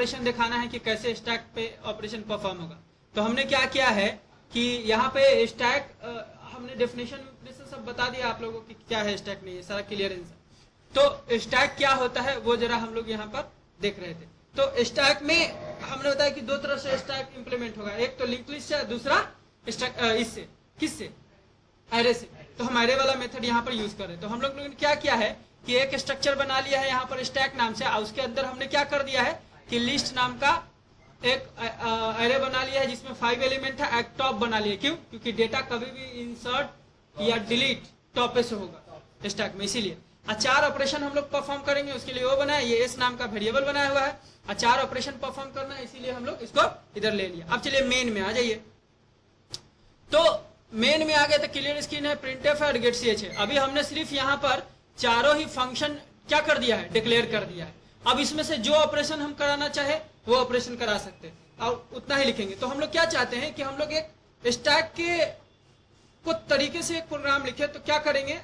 Operation दिखाना है कि कैसे स्टैक पे ऑपरेशन परफॉर्म होगा। तो हमने क्या किया है कि यहाँ पे स्टैक हमने डेफिनेशन सब बता दिया आप लोगों को क्या है स्टैक, नहीं है सारा क्लियरेंस है। तो स्टैक क्या होता है वो जरा हम लोग यहाँ पर देख रहे थे। तो स्टैक में हमने बताया कि दो तरह से स्टैक इंप्लीमेंट होगा, एक तो लिंक लिस्ट है, दूसरा स्टैक इससे किससे, एरे से। तो हम एरे वाला मेथड यहाँ पर यूज कर रहे हैं। तो हम लोगों ने क्या किया है कि एक स्ट्रक्चर बना लिया है यहाँ पर स्टैक नाम से, उसके अंदर हमने क्या कर दिया है कि लिस्ट नाम का एक एरे बना लिया है जिसमें 5 एलिमेंट है, एक टॉप बना लिया। क्यों? क्योंकि डेटा कभी भी इंसर्ट या डिलीट टॉप पे से होगा स्टैक में, इसीलिए। 4 ऑपरेशन हम लोग परफॉर्म करेंगे, उसके लिए वो बनाया, ये एस नाम का वेरिएबल बनाया हुआ है। 4 ऑपरेशन परफॉर्म करना है, इसीलिए हम लोग इसको इधर ले लिया। अब चलिए मेन में आ जाइए। तो मेन में आ गए तो क्लियर स्क्रीन है, प्रिंटफ है और गेट ch है। अभी हमने सिर्फ यहाँ पर चारों ही फंक्शन क्या कर दिया है, डिक्लेयर कर दिया है। अब इसमें से जो ऑपरेशन हम कराना चाहे वो ऑपरेशन करा सकते हैं और उतना ही लिखेंगे। तो हम लोग क्या चाहते हैं कि हम लोग एक स्टैक के को तरीके से एक प्रोग्राम लिखे। तो क्या करेंगे,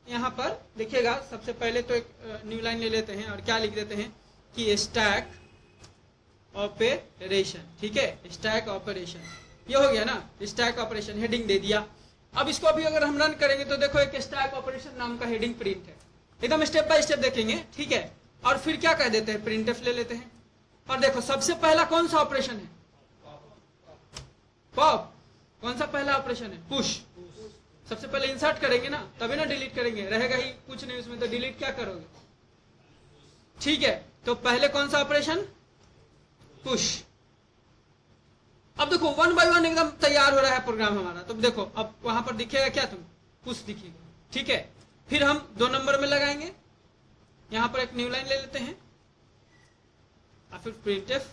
यहाँ पर देखिएगा, सबसे पहले तो एक न्यू लाइन ले लेते हैं और क्या लिख देते हैं कि स्टैक ऑपरेशन। ठीक है, स्टैक ऑपरेशन, ये हो गया ना, स्टैक ऑपरेशन हेडिंग दे दिया। अब इसको अभी अगर हम रन करेंगे तो देखो एक स्टैक ऑपरेशन नाम का हेडिंग प्रिंट है, एकदम स्टेप बाय स्टेप देखेंगे। ठीक है, और फिर क्या कह देते हैं, प्रिंटफ ले लेते हैं। और देखो सबसे पहला कौन सा ऑपरेशन है, पॉप। कौन सा पहला ऑपरेशन है, पुश। सबसे पहले इंसर्ट करेंगे ना, तभी ना डिलीट करेंगे, रहेगा ही कुछ नहीं उसमें, तो डिलीट क्या करोगे। ठीक है, तो पहले कौन सा ऑपरेशन, पुश। अब देखो 1 बाय 1 एकदम तैयार हो रहा है प्रोग्राम हमारा। तो देखो अब वहां पर दिखेगा क्या, तुम पुश दिखेगा। ठीक है, फिर हम 2 नंबर में लगाएंगे, यहां पर एक न्यू लाइन ले लेते हैं और फिर प्रिंटफ।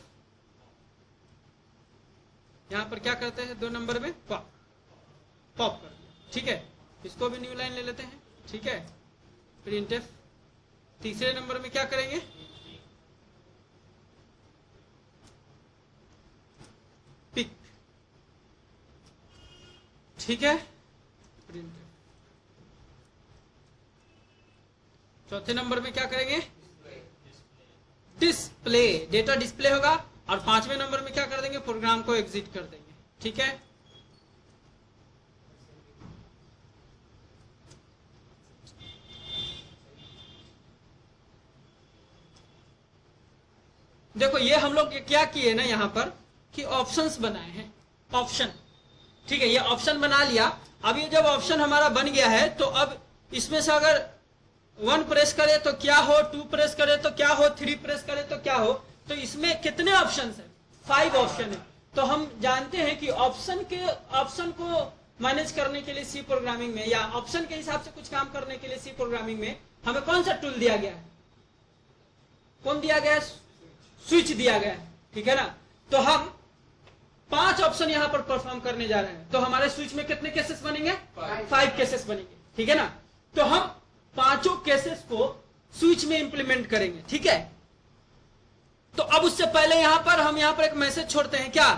यहां पर क्या करते हैं, 2 नंबर में पॉप कर दिया। ठीक है, इसको भी न्यू लाइन ले लेते हैं। ठीक है, प्रिंटफ। तीसरे नंबर में क्या करेंगे, पिक। ठीक है, प्रिंटफ। चौथे नंबर में क्या करेंगे, डिस्प्ले, डेटा डिस्प्ले होगा। और 5वें नंबर में क्या कर देंगे, प्रोग्राम को एग्जिट कर देंगे। ठीक है, देखो ये हम लोग क्या किए ना यहाँ पर कि ऑप्शंस बनाए हैं, ऑप्शन। ठीक है, ये ऑप्शन बना लिया। अब ये जब ऑप्शन हमारा बन गया है तो अब इसमें से अगर 1 प्रेस करे तो क्या हो, 2 प्रेस करे तो क्या हो, 3 प्रेस करे तो क्या हो। तो इसमें कितने ऑप्शन है, 5 ऑप्शन है। तो हम जानते हैं कि ऑप्शन को मैनेज करने के लिए सी प्रोग्रामिंग में, या ऑप्शन के हिसाब से कुछ काम करने के लिए सी प्रोग्रामिंग में हमें कौन सा टूल दिया गया है, कौन दिया गया है, स्विच दिया गया है। ठीक है ना, तो हम 5 ऑप्शन यहां पर परफॉर्म करने जा रहे हैं। तो हमारे स्विच में कितने केसेस बनेंगे, 5 केसेस बनेंगे। ठीक है ना, तो हम 5 केसेस को स्विच में इंप्लीमेंट करेंगे। ठीक है, तो अब उससे पहले हम यहां पर एक मैसेज छोड़ते हैं क्या,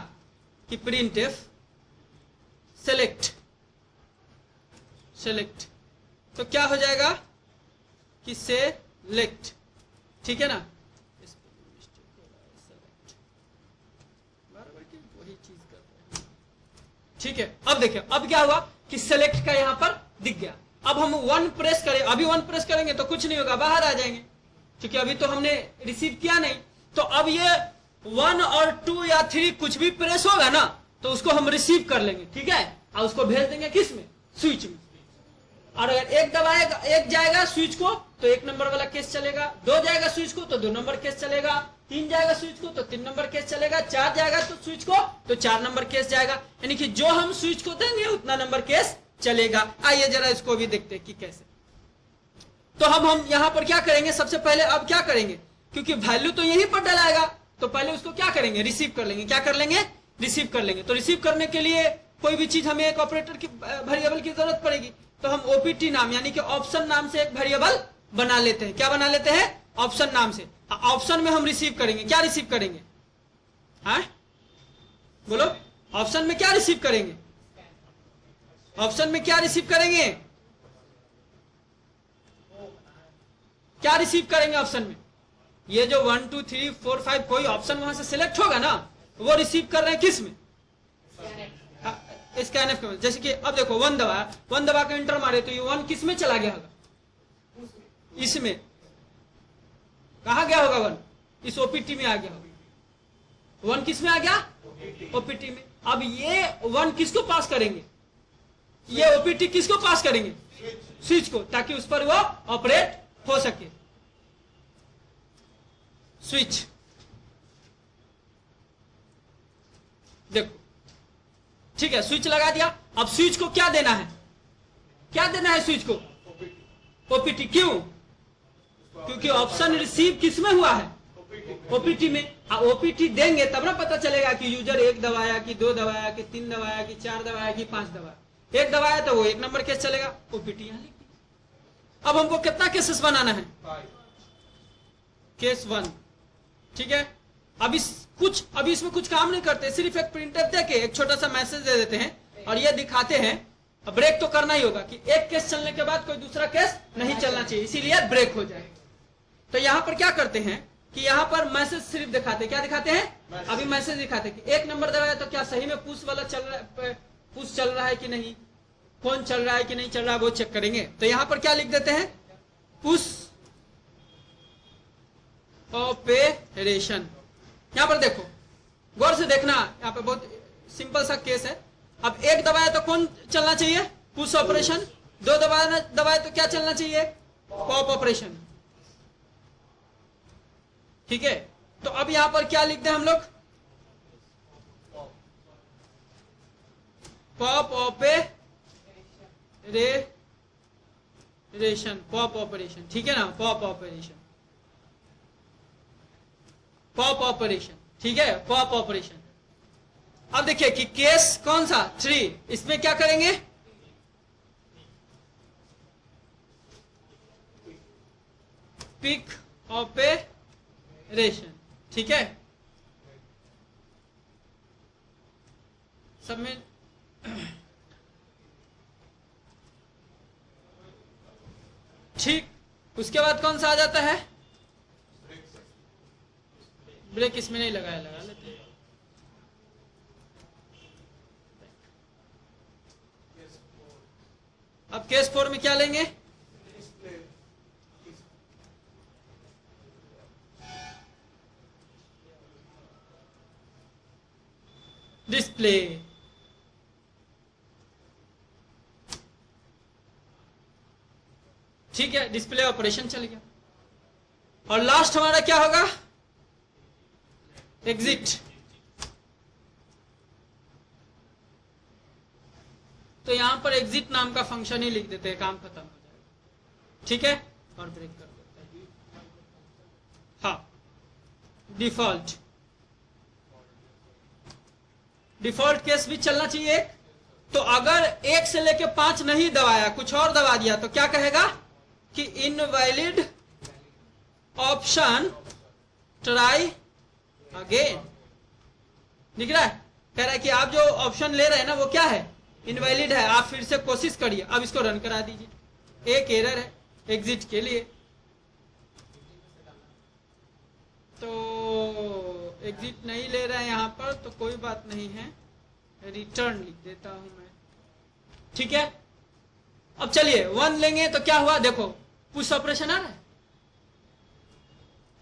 कि प्रिंटफ सेलेक्ट। तो क्या हो जाएगा कि सेलेक्ट। ठीक है ना, ठीक है। अब देखिए, अब क्या हुआ कि सेलेक्ट का यहां पर दिख गया। अब हम 1 प्रेस करें, अभी 1 प्रेस करेंगे तो कुछ नहीं होगा, बाहर आ जाएंगे, क्योंकि अभी तो हमने रिसीव किया नहीं। तो अब ये 1 और 2 या 3 कुछ भी प्रेस होगा ना, तो उसको हम रिसीव कर लेंगे। ठीक है, और उसको भेज देंगे किस में, स्विच में। और अगर एक दबाएगा, एक जाएगा स्विच को तो 1 नंबर वाला केस चलेगा, 2 जाएगा स्विच को तो 2 नंबर केस चलेगा, 3 जाएगा स्विच को तो 3 नंबर केस चलेगा, 4 जाएगा तो स्विच को तो 4 नंबर केस जाएगा। यानी कि जो हम स्विच को देंगे उतना नंबर केस चलेगा। आइए जरा इसको भी देखते हैं कि कैसे। तो हम यहां पर क्या करेंगे, सबसे पहले अब क्या करेंगे, क्योंकि वैल्यू तो यहीं पर डलाएगा, तो पहले उसको क्या करेंगे, रिसीव कर लेंगे। क्या कर लेंगे, रिसीव कर लेंगे। तो रिसीव करने के लिए कोई भी चीज हमें एक ऑपरेटर की वेरिएबल की जरूरत पड़ेगी। तो हम ओपीटी नाम यानी कि ऑप्शन नाम से एक वेरिएबल बना लेते हैं। क्या बना लेते हैं, ऑप्शन नाम से। ऑप्शन में हम रिसीव करेंगे, क्या रिसीव करेंगे, हाँ बोलो, ऑप्शन में क्या रिसीव करेंगे, ऑप्शन में क्या रिसीव करेंगे, क्या रिसीव करेंगे ऑप्शन में, ये जो 1 2 3 4 5 कोई ऑप्शन वहां से सिलेक्ट होगा ना, वो रिसीव कर रहे हैं किस में, स्कैनएफ के में। जैसे कि अब देखो 1 दबाया, 1 दबा के एंटर मारे तो ये 1 किस में चला गया होगा, इसमें। कहा गया होगा 1, इस ओपीटी में आ गया होगा। 1 किस में आ गया, ओपीटी में। अब ये 1 किसको पास करेंगे, ये ओपीटी किसको पास करेंगे, स्विच को, ताकि उस पर वो ऑपरेट हो सके। स्विच देखो, ठीक है, स्विच लगा दिया। अब स्विच को क्या देना है, क्या देना है स्विच को, ओपीटी। क्यों, क्योंकि ऑप्शन रिसीव किस में हुआ है, ओपीटी में। ओपीटी देंगे तब ना पता चलेगा कि यूजर 1 दबाया कि 2 दबाया कि 3 दबाया कि 4 दबाया कि 5 दबाया। 1 दबाया तो वो 1 नंबर केस चलेगा, ओपीटी यहां लिख दिया। अब हमको कितना केसेस बनाना है, केस 1, ठीक है। अब इसमें कुछ काम नहीं करते, सिर्फ एक प्रिंटफ देके एक छोटा सा मैसेज दे देते हैं और ये दिखाते हैं। अब ब्रेक तो करना ही होगा कि एक केस चलने के बाद कोई दूसरा केस नहीं चलना चाहिए, इसीलिए ब्रेक हो जाए। तो यहां पर क्या करते हैं कि यहां पर मैसेज सिर्फ दिखाते, क्या दिखाते हैं, अभी मैसेज दिखाते कि 1 नंबर दबाया तो क्या सही में पुश वाला चल रहा है, पुश चल रहा है कि नहीं, फोन चल रहा है कि नहीं चल रहा है, वो चेक करेंगे। तो यहां पर क्या लिख देते हैं, पुश ऑपरेशन। यहां पर देखो, गौर से देखना, यहां पे बहुत सिंपल सा केस है। अब 1 दबाया तो कौन चलना चाहिए, पुश ऑपरेशन। 2 दबाया तो क्या चलना चाहिए, पॉप ऑपरेशन, ठीक है। तो अब यहां पर क्या लिख दें हम लोग, पॉप ऑपरेशन, ठीक है ना, पॉप ऑपरेशन, ठीक है, पॉप ऑपरेशन। अब देखिए कि केस कौन सा, 3, इसमें क्या करेंगे, पिक ऑपरेशन, ठीक है। सब में ठीक। उसके बाद कौन सा आ जाता है, ब्रेक इसमें नहीं लगाया, लगा लेते हैं। अब केस 4 में क्या लेंगे, डिस्प्ले, ठीक है, डिस्प्ले ऑपरेशन चल गया। और लास्ट हमारा क्या होगा, एग्जिट। तो यहां पर एग्जिट नाम का फंक्शन ही लिख देते हैं, काम खत्म हो जाएगा, ठीक है, और ब्रेक कर देते हैं। हाँ, डिफॉल्ट केस भी चलना चाहिए। तो अगर 1 से लेके 5 नहीं दबाया, कुछ और दबा दिया, तो क्या कहेगा कि इनवैलिड ऑप्शन, ट्राई अगेन। दिख रहा है, कह रहा है कि आप जो ऑप्शन ले रहे हैं ना, वो क्या है, इनवैलिड है, आप फिर से कोशिश करिए। अब इसको रन करा दीजिए, एक एरर है एग्जिट के लिए। तो एग्जिट नहीं ले रहे हैं यहां पर, तो कोई बात नहीं है, रिटर्न लिख देता हूं मैं, ठीक है। अब चलिए 1 लेंगे तो क्या हुआ, देखो पुश ऑपरेशन आ रहा है,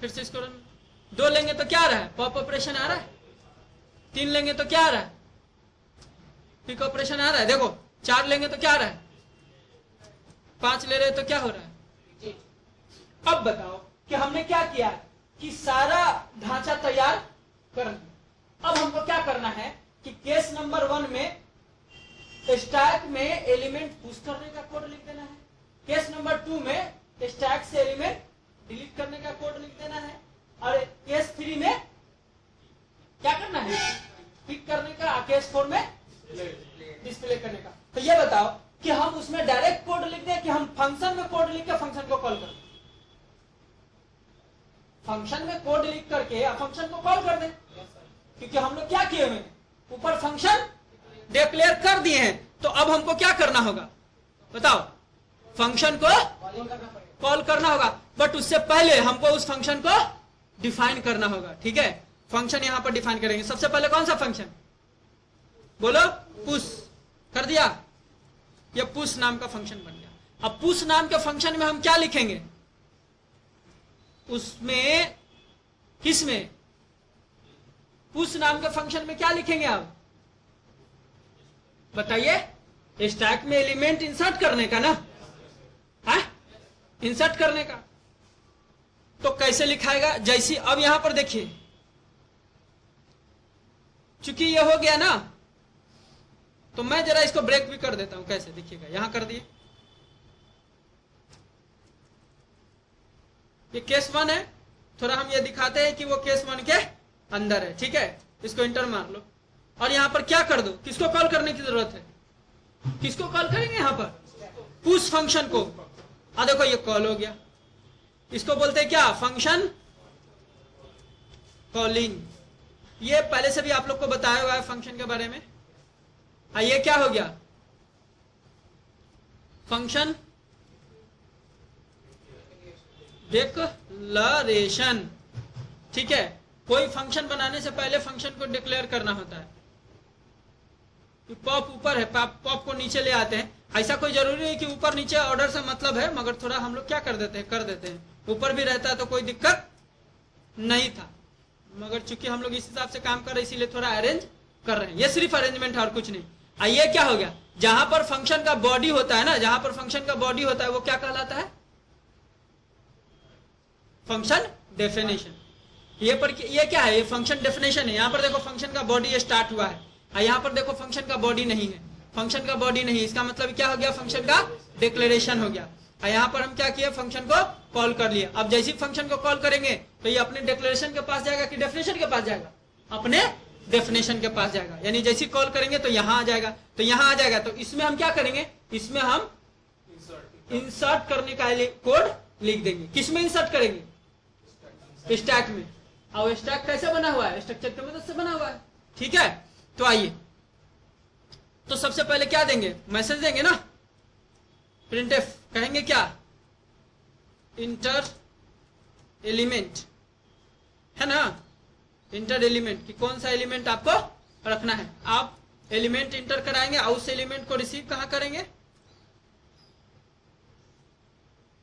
फिर से इसको रन। 2 लेंगे तो क्या आ रहा है, पॉप ऑपरेशन आ रहा है। 3 लेंगे तो क्या आ रहा है, पिक ऑपरेशन आ रहा है। देखो 4 लेंगे तो क्या आ रहा है, 5 ले रहे तो क्या हो रहा है। अब बताओ कि हमने क्या किया कि सारा ढांचा तैयार कर लिया। अब हमको क्या करना है कि केस नंबर 1 में स्टैक में एलिमेंट पुश करने का कोड लिख देना है, केस नंबर 2 में स्टैक से एलिमेंट डिलीट करने का कोड लिख देना है, और केस 3 में क्या करना है, पिक करने का, केस 4 में डिस्प्ले करने का। तो ये बताओ कि हम उसमें डायरेक्ट कोड लिख दें कि हम फंक्शन में कोड लिख के फंक्शन को कॉल कर दें। फंक्शन में कोड लिख करके फंक्शन को कॉल कर दें, क्योंकि हम लोग क्या किए हुए, ऊपर फंक्शन डिक्लेयर कर दिए हैं। तो अब हमको क्या करना होगा बताओ, फंक्शन को कॉल करना होगा। बट उससे पहले हमको उस फंक्शन को डिफाइन करना होगा, ठीक है। फंक्शन यहां पर डिफाइन करेंगे। सबसे पहले कौन सा फंक्शन, बोलो, पुश। कर दिया, ये पुश नाम का फंक्शन बन गया। अब पुश नाम के फंक्शन में हम क्या लिखेंगे, उसमें, किसमें, पुश नाम के फंक्शन में क्या लिखेंगे आप बताइए, स्टैक में एलिमेंट इंसर्ट करने का ना, है, इंसर्ट करने का। तो कैसे लिखाएगा, जैसी, अब यहां पर देखिए, चूंकि ये हो गया ना, तो मैं जरा इसको ब्रेक भी कर देता हूं। कैसे देखिएगा, यहां कर दिए, ये केस 1 है। थोड़ा हम ये दिखाते हैं कि वो केस 1 के अंदर है, ठीक है। इसको इंटर मार लो और यहां पर क्या कर दो, किसको कॉल करने की जरूरत है, किसको कॉल करेंगे यहां पर, पुश फंक्शन को। देखो ये कॉल हो गया, इसको बोलते हैं क्या, फंक्शन कॉलिंग। ये पहले से भी आप लोग को बताया हुआ है फंक्शन के बारे में। ये क्या हो गया, फंक्शन डिक्लेरेशन, ठीक है। कोई फंक्शन बनाने से पहले फंक्शन को डिक्लेयर करना होता है। पॉप ऊपर है, पॉप को नीचे ले आते हैं। ऐसा कोई जरूरी नहीं कि ऊपर नीचे ऑर्डर से मतलब है, मगर थोड़ा हम लोग क्या कर देते हैं, ऊपर भी रहता है तो कोई दिक्कत नहीं था, मगर चूंकि हम लोग इस हिसाब से काम कर रहे हैं इसीलिए थोड़ा अरेंज कर रहे हैं। ये सिर्फ अरेंजमेंट है और कुछ नहीं। ये क्या हो गया, जहां पर फंक्शन का बॉडी होता है ना, जहां पर फंक्शन का बॉडी होता है वो क्या कहलाता है, फंक्शन डेफिनेशन। ये क्या है, ये फंक्शन डेफिनेशन है। यहां पर देखो फंक्शन का बॉडी स्टार्ट हुआ है, यहां पर देखो फंक्शन का बॉडी नहीं है, फंक्शन का बॉडी नहीं, इसका मतलब क्या हो गया, फंक्शन का डिक्लेरेशन हो गया। यहां पर हम क्या किए, फंक्शन को कॉल कर लिए। अब जैसे फंक्शन को कॉल करेंगे तो ये अपने डिक्लेरेशन के पास जाएगा कि डेफिनेशन के पास जाएगा, अपने डेफिनेशन के पास जाएगा। यानी जैसे कॉल करेंगे तो यहां आ जाएगा, तो यहां आ जाएगा। तो इसमें हम क्या करेंगे, इसमें हम इंसर्ट करने का कोड लिख देंगे। किसमें इंसर्ट करेंगे, स्टैक में। और स्टैक कैसे बना हुआ है, स्ट्रक्चर की मदद से बना हुआ है, ठीक है। तो आइए, तो सबसे पहले क्या देंगे, मैसेज देंगे ना, प्रिंटफ कहेंगे क्या, इंटर एलिमेंट, है ना, इंटर एलिमेंट कि कौन सा एलिमेंट आपको रखना है। आप एलिमेंट इंटर कराएंगे और उस एलिमेंट को रिसीव कहां करेंगे,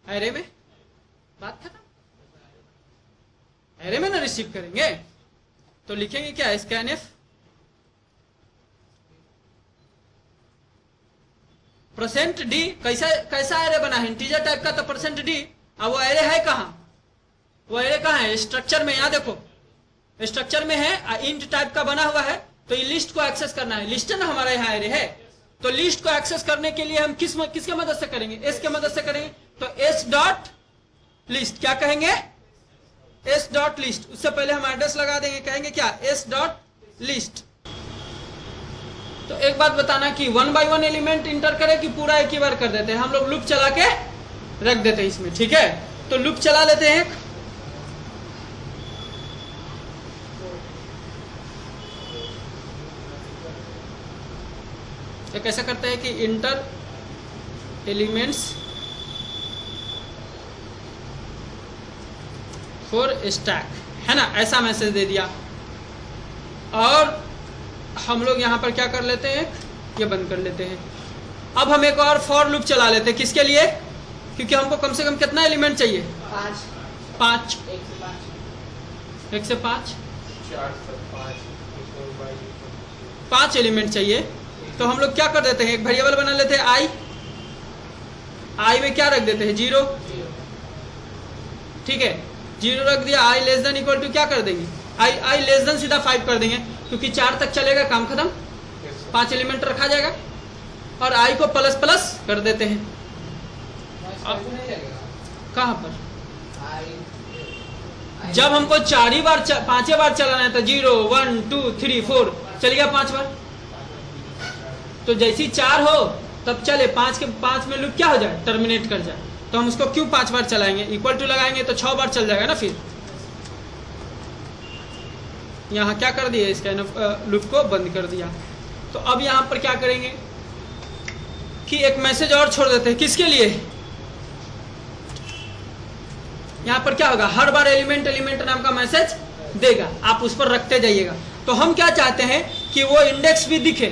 एरे में। बात खत्म, एरे में ना रिसीव करेंगे। तो लिखेंगे क्या, स्कैनफ %d। कैसा एरे बना है, इंटीजर टाइप का, तो %d। अब वो एरे है कहां, वो एरे कहां है, स्ट्रक्चर में। यहां देखो स्ट्रक्चर में है, इंट टाइप का बना हुआ है। तो ये लिस्ट को एक्सेस करना है, लिस्ट है ना हमारा यहाँ एरे है। तो लिस्ट को एक्सेस करने के लिए हम किसके मदद से करेंगे, एस के मदद से करेंगे। तो एस डॉट लिस्ट, क्या कहेंगे, एस डॉट लिस्ट। उससे पहले हम एड्रेस लगा देंगे, कहेंगे क्या, एस डॉट लिस्ट। तो एक बात बताना कि 1 by 1 एलिमेंट इंटर करे कि पूरा एक ही बार कर देते हैं, हम लोग लूप चला के रख देते हैं इसमें, ठीक है। तो लूप चला लेते हैं, तो कैसा करते हैं कि इंटर एलिमेंट्स फॉर स्टैक, है ना, ऐसा मैसेज दे दिया। और हम लोग यहां पर क्या कर लेते हैं, ये बंद कर लेते हैं। अब हम एक और फॉर लूप चला लेते हैं, किसके लिए, क्योंकि हमको कम से कम कितना एलिमेंट चाहिए, 5 1 से 5 5 एलिमेंट चाहिए। तो हम लोग क्या कर देते हैं, एक वेरिएबल बना लेते हैं आई में क्या रख देते हैं, 0, ठीक है। 0 रख दिया, i less than equal to क्या कर देंगे, आई लेस देन सीधा 5 कर देंगे, क्योंकि 4 तक चलेगा, काम खत्म। 5 एलिमेंट रखा जाएगा और i को प्लस प्लस कर देते हैं। कहां पर, जब हमको 5 बार चलाना है तो 0 1 2 3 4 चल गया 5 बार। तो जैसी 4 हो तब चले, 5 में लूप क्या हो जाए, टर्मिनेट कर जाए। तो हम उसको क्यों 5 बार चलाएंगे, इक्वल टू लगाएंगे तो 6 बार चल जाएगा ना। फिर यहां क्या कर दिया, इसका लूप को बंद कर दिया। तो अब यहां पर क्या करेंगे कि एक मैसेज और छोड़ देते हैं, किसके लिए, यहाँ पर क्या होगा, हर बार एलिमेंट एलिमेंट नाम का मैसेज देगा, आप उस पर रखते जाइएगा। तो हम क्या चाहते हैं कि वो इंडेक्स भी दिखे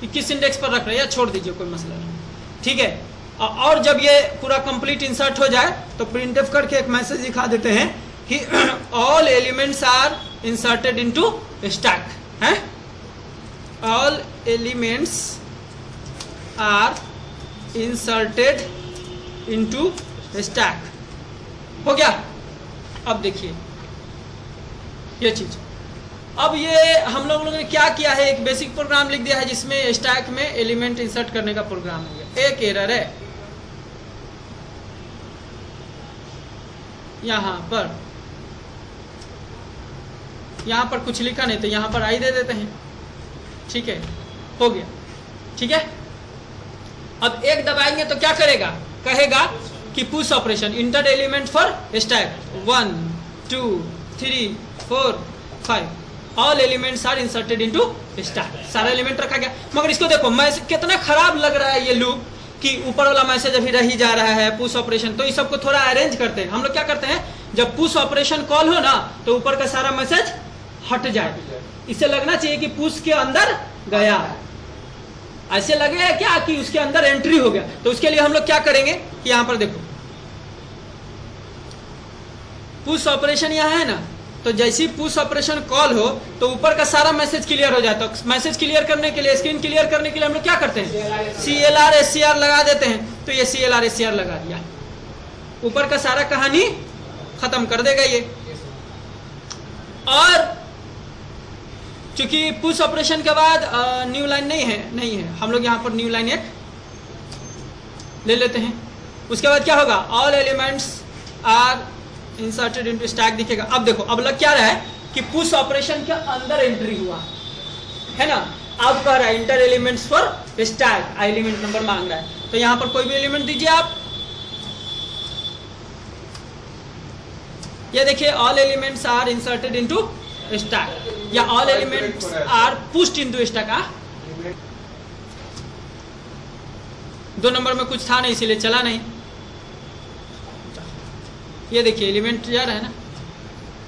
कि किस इंडेक्स पर रख रहे हैं, या छोड़ दीजिए कोई मसला नहीं, ठीक है। और जब ये पूरा कंप्लीट इंसर्ट हो जाए तो प्रिंटफ करके एक मैसेज दिखा देते हैं कि all elements are inserted into stack है, all elements are inserted into stack. हो गया। अब देखिए ये चीज, अब ये हम लोगों ने क्या किया है, एक बेसिक प्रोग्राम लिख दिया है जिसमें स्टैक में एलिमेंट इंसर्ट करने का प्रोग्राम है। एक एरर है यहाँ पर कुछ लिखा नहीं तो यहाँ पर आई दे देते हैं, ठीक है, हो गया, ठीक है। अब एक दबाएंगे तो क्या करेगा, कहेगा कि push operation enter element for stack 1 2 3 4 5 all elements are inserted into stack. सारा एलिमेंट रखा गया। मगर इसको देखो मैसेज कितना खराब लग रहा है ये लूप कि ऊपर वाला मैसेज अभी रह ही जा रहा है, पुश ऑपरेशन। तो इस सबको थोड़ा अरेंज करते हैं। हम लोग क्या करते हैं, जब पुश ऑपरेशन कॉल हो ना तो ऊपर का सारा मैसेज हट जाए। इसे लगना चाहिए कि पुश के अंदर गया, ऐसे लगेगा क्या कि उसके अंदर एंट्री हो गया। तो उसके लिए हम लोग क्या करेंगे कि यहाँ पर देखो पुश ऑपरेशन यहाँ है ना, तो जैसे ही पुश ऑपरेशन कॉल हो तो ऊपर का सारा मैसेज क्लियर हो जाता है। मैसेज क्लियर करने के लिए, स्क्रीन क्लियर करने के लिए हम लोग क्या करते हैं, CLR SCR लगा देते हैं। तो ये CLR SCR लगा दिया, ऊपर का सारा कहानी खत्म कर देगा ये। और चूंकि पुश ऑपरेशन के बाद न्यू लाइन नहीं है, हम लोग यहाँ पर न्यू लाइन एक ले लेते हैं। उसके बाद क्या होगा, all elements are inserted into stack दिखेगा। अब देखो, अब लग क्या रहा है कि पुश ऑपरेशन के अंदर एंट्री हुआ है ना। अब कह रहा है inter elements for stack, element number मांग रहा है। तो यहां पर कोई भी एलिमेंट दीजिए आप। ये देखिए all elements are inserted into stack या all elements are pushed into stack. 2 number में कुछ था नहीं इसीलिए चला नहीं। ये देखिए एलिमेंट जा रहा है ना,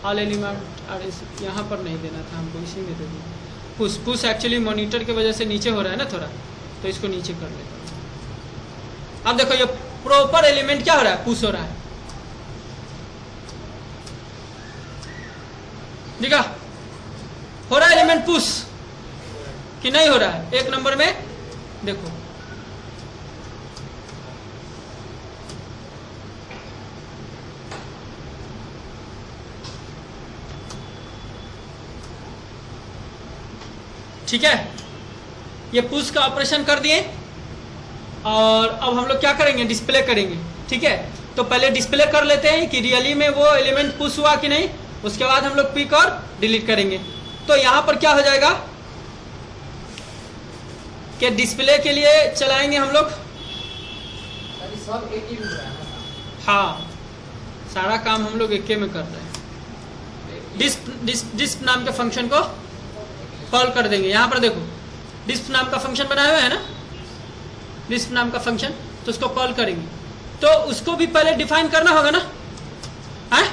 ऑल एलिमेंट यहाँ पर नहीं देना था हमको, इसी में दे दिया। पुश एक्चुअली मॉनिटर की वजह से नीचे हो रहा है ना थोड़ा, तो इसको नीचे कर लेता हूँ। अब देखो ये प्रॉपर एलिमेंट क्या हो रहा है, पुश हो रहा है। देखा हो रहा है एलिमेंट पुश कि नहीं हो रहा है। 1 नंबर में देखो ठीक है, ये पुश का ऑपरेशन कर दिए। और अब हम लोग क्या करेंगे, डिस्प्ले करेंगे, ठीक है। तो पहले डिस्प्ले कर लेते हैं कि रियली में वो एलिमेंट पुश हुआ कि नहीं। उसके बाद हम लोग पिक और डिलीट करेंगे। तो यहाँ पर क्या हो जाएगा कि डिस्प्ले के लिए चलाएंगे हम लोग, हाँ सारा काम हम लोग एक में कर रहे हैं। डिस्प नाम के फंक्शन को कॉल कर देंगे। यहाँ पर देखो डिस्प नाम का फंक्शन बनाया हुआ है ना, डिस्प नाम का फंक्शन, तो उसको कॉल करेंगे। तो उसको भी पहले डिफाइन करना होगा ना, है?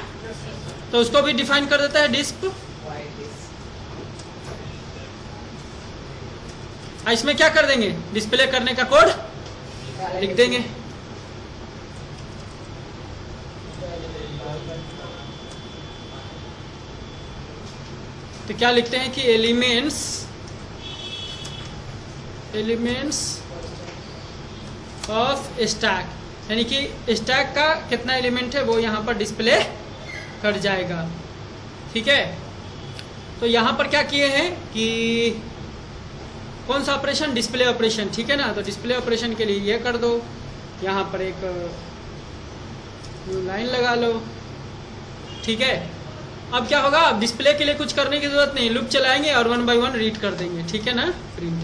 तो उसको भी डिफाइन कर देता है डिस्प। इसमें क्या कर देंगे, डिस्प्ले करने का कोड लिख देंगे। तो क्या लिखते हैं कि एलिमेंट्स ऑफ स्टैक, यानी कि स्टैक का कितना एलिमेंट है वो यहाँ पर डिस्प्ले कर जाएगा, ठीक है। तो यहाँ पर क्या किए हैं कि कौन सा ऑपरेशन, डिस्प्ले ऑपरेशन, ठीक है ना। तो डिस्प्ले ऑपरेशन के लिए ये कर दो, यहाँ पर एक लाइन लगा लो, ठीक है। अब क्या होगा, अब डिस्प्ले के लिए कुछ करने की जरूरत नहीं, लूप चलाएंगे और 1 बाय 1 रीड कर देंगे, ठीक है ना। प्रिंट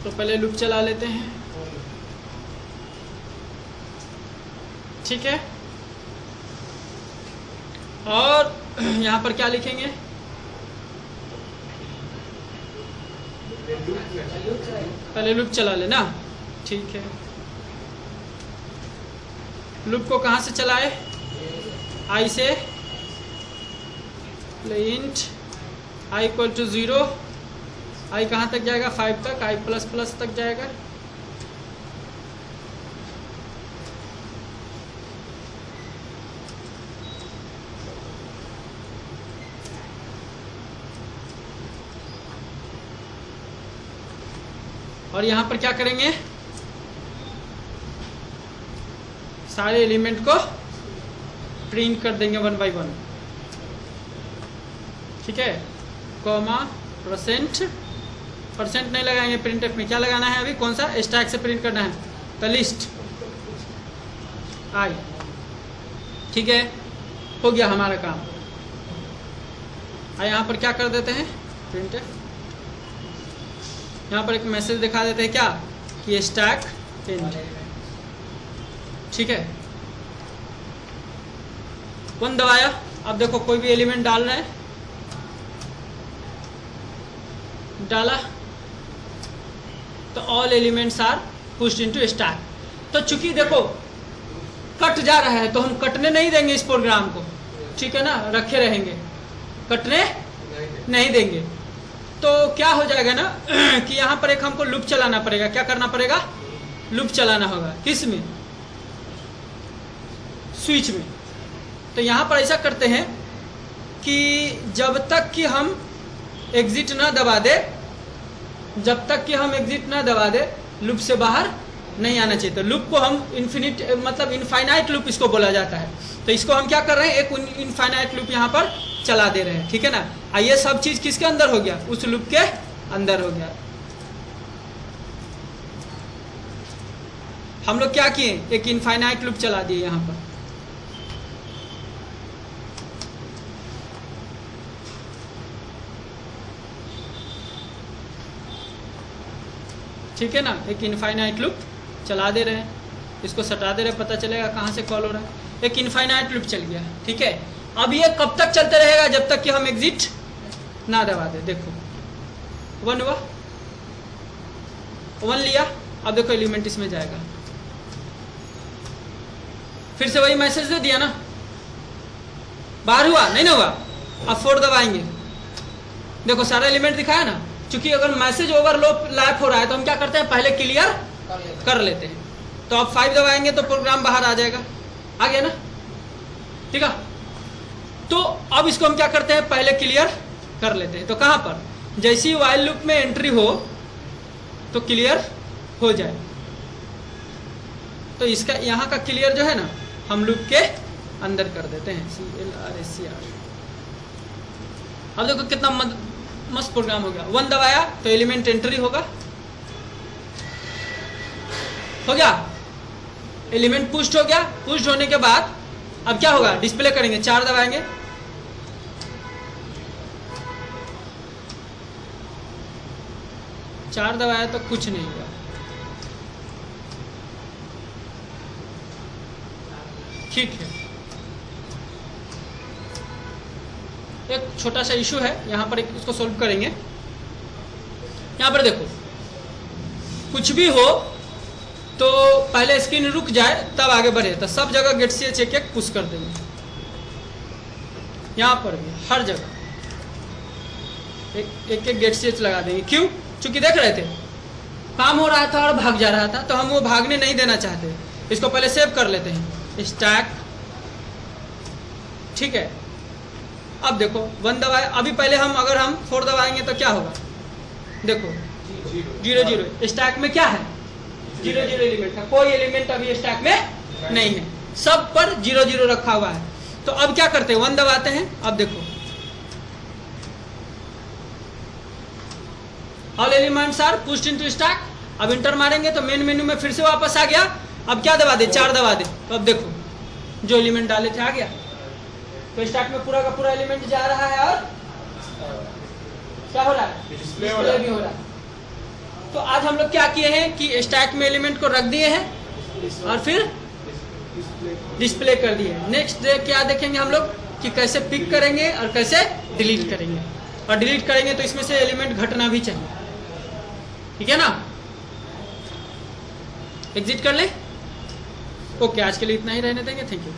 तो पहले लूप चला लेते हैं, ठीक है। और यहाँ पर क्या लिखेंगे, पहले लूप चला लेना, ठीक है, लूप को कहाँ से चलाए, आई से, इंट आई इक्वल टू 0, आई कहाँ तक जाएगा 5 तक, आई प्लस प्लस तक जाएगा, और यहाँ पर क्या करेंगे, सारे एलिमेंट को प्रिंट कर देंगे 1 बाय 1, ठीक है, कॉमा परसेंट नहीं लगाएंगे प्रिंटफ में, क्या लगाना है अभी, कौन सा स्टैक से प्रिंट करना है, तो लिस्ट आई, ठीक है, हो गया हमारा काम। यहाँ पर क्या कर देते हैं, प्रिंटफ, यहाँ पर एक मैसेज दिखा देते हैं क्या, कि स्टैक एंड, ठीक है, 1 दबाया, अब देखो कोई भी एलिमेंट डाल रहे हैं, डाला तो all elements are pushed into stack. तो चूंकि देखो कट जा रहा है तो हम कटने नहीं देंगे इस प्रोग्राम को, ठीक है ना, रखे रहेंगे, कटने नहीं देंगे। तो क्या हो जाएगा ना कि यहाँ पर एक हमको लूप चलाना पड़ेगा, क्या करना पड़ेगा, लूप चलाना होगा, किस में, स्विच में। तो यहाँ पर ऐसा करते हैं कि जब तक कि हम एग्जिट ना दबा दे, जब तक कि हम एग्जिट ना दबा दे लूप से बाहर नहीं आना चाहिए। तो लूप को हम इन्फिनिट मतलब इनफाइनाइट लूप इसको बोला जाता है। तो इसको हम क्या कर रहे हैं, एक इनफाइनाइट लूप यहाँ पर चला दे रहे हैं, ठीक है ना। ये सब चीज किसके अंदर हो गया, उस लूप के अंदर हो गया। हम लोग क्या किए, एक इनफाइनाइट लूप चला दिए यहाँ पर, ठीक है ना, एक इनफाइनाइट लूप चला दे रहे हैं, इसको सटा दे रहे हैं, पता चलेगा कहाँ से कॉल हो रहा है। एक इनफाइनाइट लूप चल गया, ठीक है। अब ये कब तक चलते रहेगा, जब तक कि हम एग्जिट ना दबा दे। देखो 1 हुआ, 1 लिया, अब देखो एलिमेंट इसमें जाएगा, फिर से वही मैसेज दे दिया ना, बाहर हुआ नहीं ना हुआ, अब 4 दबाएंगे, देखो सारा एलिमेंट दिखाया ना। चूंकि अगर मैसेज ओवरलैप हो रहा है तो हम क्या करते हैं, पहले क्लियर कर लेते हैं। तो अब 5 दबाएंगे तो प्रोग्राम बाहर आ जाएगा, आ गया ना, ठीक है। तो अब इसको हम क्या करते हैं, पहले क्लियर कर लेते हैं। तो कहां पर, जैसी व्हाइल लूप में एंट्री हो तो क्लियर हो जाए। तो इसका यहाँ का क्लियर जो है ना, हम लूप के अंदर कर देते हैं, CLRSCR। अब देखो कितना मस्त प्रोग्राम हो गया। 1 दबाया तो एलिमेंट एंट्री होगा, हो गया, एलिमेंट पुश्ड हो गया। पुश्ड होने के बाद अब क्या होगा, डिस्प्ले करेंगे, 4 दबाएंगे, चार दबाया तो कुछ नहीं हुआ, ठीक है। एक छोटा सा इशू है यहाँ पर, इसको सोल्व करेंगे। यहाँ पर देखो कुछ भी हो तो पहले स्क्रीन रुक जाए तब आगे बढ़े। तो सब जगह गेट से चेक एक पुश कर देंगे, यहाँ पर भी हर जगह एक गेट से लगा देंगे। क्यों, चूंकि देख रहे थे काम हो रहा था और भाग जा रहा था, तो हम वो भागने नहीं देना चाहते। इसको पहले सेव कर लेते हैं, स्टैक, ठीक है। अब देखो 1 दबाए, अभी पहले अगर हम 4 दबाएंगे तो क्या होगा, देखो 0 0। स्टैक में क्या है, 0 0 एलिमेंट है, कोई एलिमेंट अभी स्टैक में नहीं है, सब पर 0 0 रखा हुआ है। तो अब क्या करते हैं, 1 दबाते हैं। अब देखो all elements are pushed into stack. अब इंटर मारेंगे तो मेन मेन्यू में फिर से वापस आ गया। अब क्या दबा दे, 4 दबा दे, तो अब देखो जो एलिमेंट डाले थे आ गया। तो स्टैक में पूरा का पूरा एलिमेंट जा रहा है और क्या हो रहा है, डिस्प्ले भी हो रहा है। तो आज हम लोग क्या किए हैं कि स्टैक में एलिमेंट को रख दिए हैं और फिर डिस्प्ले कर दिए। नेक्स्ट डे क्या देखेंगे हम लोग कि कैसे पिक करेंगे और कैसे डिलीट करेंगे। और डिलीट करेंगे तो इसमें से एलिमेंट घटना भी चाहिए, ठीक है ना। एग्जिट कर ले। ओके, आज के लिए इतना ही रहने देंगे। Thank you.